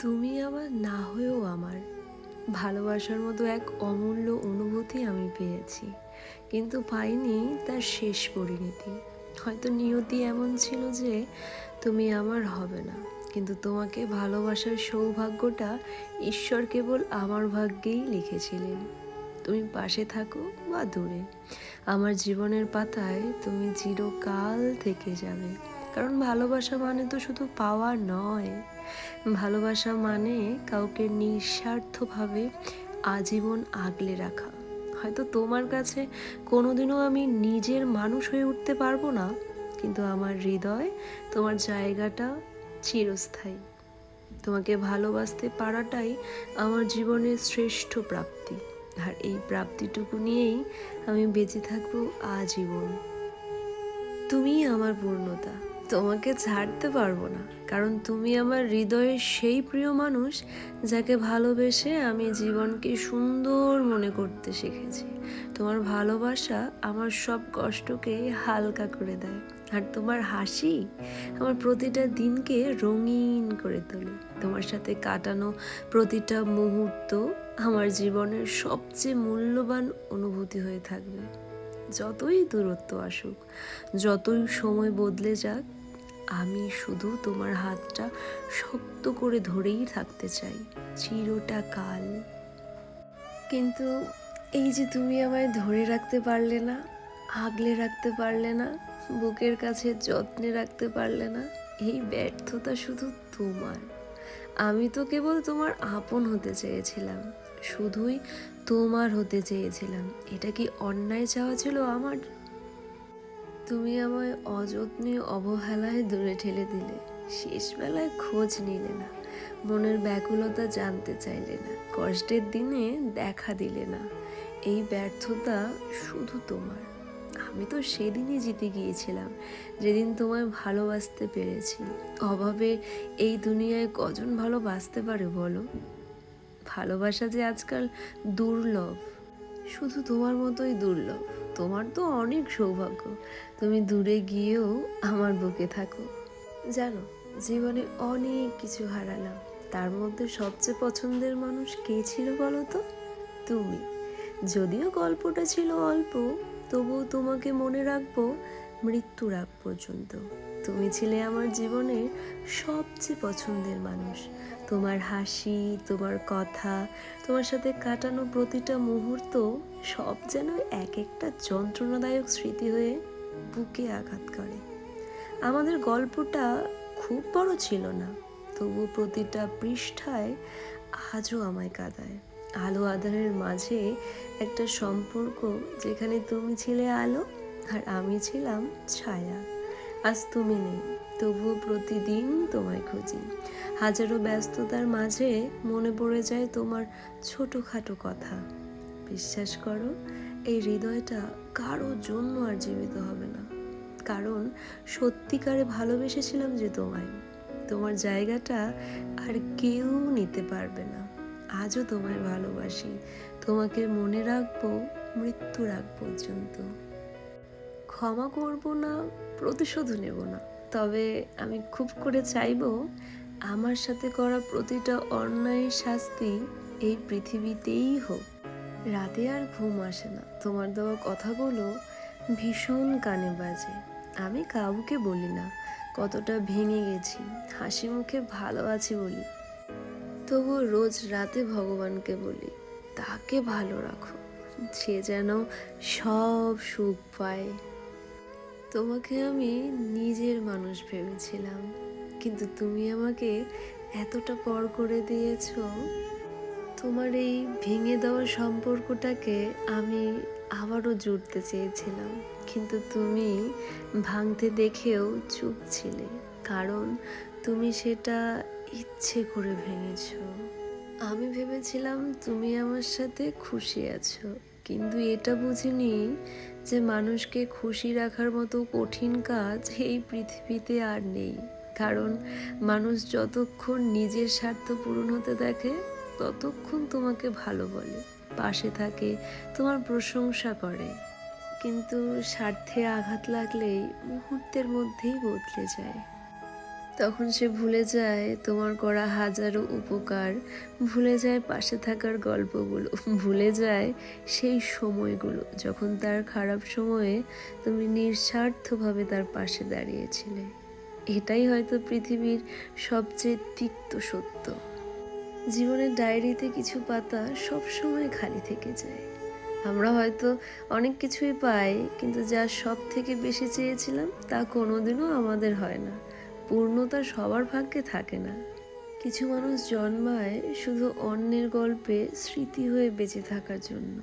তুমি আমার না হয়েও আমার ভালোবাসার মতো এক অমূল্য অনুভূতি আমি পেয়েছি, কিন্তু পাইনি তার শেষ পরিণতি। হয়তো নিয়তি এমন ছিল যে তুমি আমার হবে না, কিন্তু তোমাকে ভালোবাসার সৌভাগ্যটা ঈশ্বর কেবল আমার ভাগ্যেই লিখেছিলেন। তুমি পাশে থাকো বা দূরে, আমার জীবনের পাতায় তুমি চিরকাল থেকে যাবে। কারণ ভালোবাসা মানে তো শুধু পাওয়া নয়, ভালোবাসা মানে কাউকে নিঃস্বার্থভাবে আজীবন আগলে রাখা। হয়তো তোমার কাছে কোনোদিনও আমি নিজের মানুষ হয়ে উঠতে পারবো না, কিন্তু আমার হৃদয় তোমার জায়গাটা চিরস্থায়ী। তোমাকে ভালোবাসতে পারাটাই আমার জীবনের শ্রেষ্ঠ প্রাপ্তি, আর এই প্রাপ্তিটুকু নিয়েই আমি বেঁচে থাকবো আজীবন। তুমিই আমার পূর্ণতা, তোমাকে ছাড়তে পারবো না, কারণ তুমি আমার হৃদয়ের সেই প্রিয় মানুষ যাকে ভালোবেসে আমি জীবনকে সুন্দর মনে করতে শিখেছি। তোমার ভালোবাসা আমার সব কষ্টকে হালকা করে দেয়, আর তোমার হাসি আমার প্রতিটা দিনকে রঙিন করে তোলে। তোমার সাথে কাটানো প্রতিটা মুহূর্ত আমার জীবনের সবচেয়ে মূল্যবান অনুভূতি হয়ে থাকবে। যতই দূরত্ব আসুক, যতই সময় বদলে যাক, আমি শুধু তোমার হাতটা শক্ত করে ধরেই থাকতে চাই চিরটা কাল। কিন্তু এই যে তুমি আমায় ধরে রাখতে পারলে না, আগলে রাখতে পারলে না, বুকের কাছে যত্নে রাখতে পারলে না, এই ব্যর্থতা শুধু তোমার। আমি তো কেবল তোমার আপন হতে চেয়েছিলাম, শুধুই তোমার হতে চেয়েছিলাম। এটা কি অন্যায় চাওয়া ছিল আমার? তুমি আমায় অযত্নে অবহেলায় দূরে ঠেলে দিলে, শেষবেলায় খোঁজ নিলে না, মনের ব্যাকুলতা জানতে চাইলে না, কষ্টের দিনে দেখা দিলে না। এই ব্যর্থতা শুধু তোমার। আমি তো সেদিনই জিতে গিয়েছিলাম যেদিন তোমায় ভালোবাসতে পেরেছি। অভাবে এই দুনিয়ায় কজন ভালোবাসতে পারে বলো? ভালোবাসা যে আজকাল দুর্লভ, শুধু তোমার মতোই দুর্লভ। তোমার তো অনেক সৌভাগ্য, তুমি দূরে গিয়েও আমার বুকে থাকো। জানো, জীবনে অনেক কিছু হারালাম, তার মধ্যে সবচেয়ে পছন্দের মানুষ কে ছিল বলো তো? তুমি। যদিও গল্পটা ছিল অল্প, তবুও তোমাকে মনে রাখবো মৃত্যুর আগ পর্যন্ত। তুমি ছিলে আমার জীবনের সবচেয়ে পছন্দের মানুষ। তোমার হাসি, তোমার কথা, তোমার সাথে কাটানো প্রতিটা মুহূর্ত সব যেন এক একটা যন্ত্রণাদায়ক স্মৃতি হয়ে বুকে আঘাত করে। আমাদের গল্পটা খুব বড় ছিল না, তবু প্রতিটা পৃষ্ঠায় আজও আমায় কাঁদায়। আলো আঁধারের মাঝে একটা সম্পর্ক যেখানে তুমি ছিলে আলো আর আমি ছিলাম ছায়া। আজ তুমি নেই, তবুও প্রতিদিন তোমায় খুঁজি। হাজারো ব্যস্ততার মাঝে মনে পড়ে যায় তোমার ছোটোখাটো কথা। বিশ্বাস করো, এই হৃদয়টা কারো জন্য আর জীবিত হবে না, কারণ সত্যিকারে ভালোবেসেছিলাম যে তোমায়। তোমার জায়গাটা আর কেউ নিতে পারবে না। আজও তোমায় ভালোবাসি, তোমাকে মনে রাখবো মৃত্যুর আগ পর্যন্ত। ক্ষমা করব না, প্রতিশোধ নেব না, তবে আমি খুব করে চাইবো আমার সাথে করা প্রতিটা অন্যায়ের শাস্তি এই পৃথিবীতেই হোক। রাতে আর ঘুম আসে না, তোমার দেওয়া কথাগুলো ভীষণ কানে বাজে। আমি কাউকে বলি না কতটা ভেঙে গেছি, হাসি মুখে ভালো আছি বলি। তবুও রোজ রাতে ভগবানকে বলি, তাকে ভালো রাখো, সে যেন সব সুখ পায়। তোমাকে আমি নিজের মানুষ ভেবেছিলাম, কিন্তু তুমি আমাকে এতটা পর করে দিয়েছো। তোমার এই ভেঙে দেওয়া সম্পর্কটাকে আমি আবারও জুড়তে চেয়েছিলাম, কিন্তু তুমি ভাঙতে দেখেও চুপ ছিলে, কারণ তুমি সেটা ইচ্ছে করে ভেঙেছো। আমি ভেবেছিলাম তুমি আমার সাথে খুশি আছো, কিন্তু এটা বুঝিনি যে মানুষকে খুশি রাখার মতো কঠিন কাজ এই পৃথিবীতে আর নেই। কারণ মানুষ যতক্ষণ নিজের স্বার্থ পূরণ হতে দেখে, ততক্ষণ তোমাকে ভালো বলে, পাশে থাকে, তোমার প্রশংসা করে। কিন্তু স্বার্থে আঘাত লাগলেই মুহূর্তের মধ্যেই বদলে যায়। তখন সে ভুলে যায় তোমার করা হাজারো উপকার, ভুলে যায় পাশে থাকার গল্পগুলো, ভুলে যায় সেই সময়গুলো যখন তার খারাপ সময়ে তুমি নিঃস্বার্থভাবে তার পাশে দাঁড়িয়েছিলে। এটাই হয়তো পৃথিবীর সবচেয়ে তিক্ত সত্য। জীবনের ডায়েরিতে কিছু পাতা সবসময় খালি থেকে যায়। আমরা হয়তো অনেক কিছুই পাই, কিন্তু যা সব থেকে বেশি চেয়েছিলাম তা কোনোদিনও আমাদের হয় না। পূর্ণতা সবার ভাগ্যে থাকে না। কিছু মানুষ জন্মায় শুধু অন্যের গল্পে স্মৃতি হয়ে বেঁচে থাকার জন্য।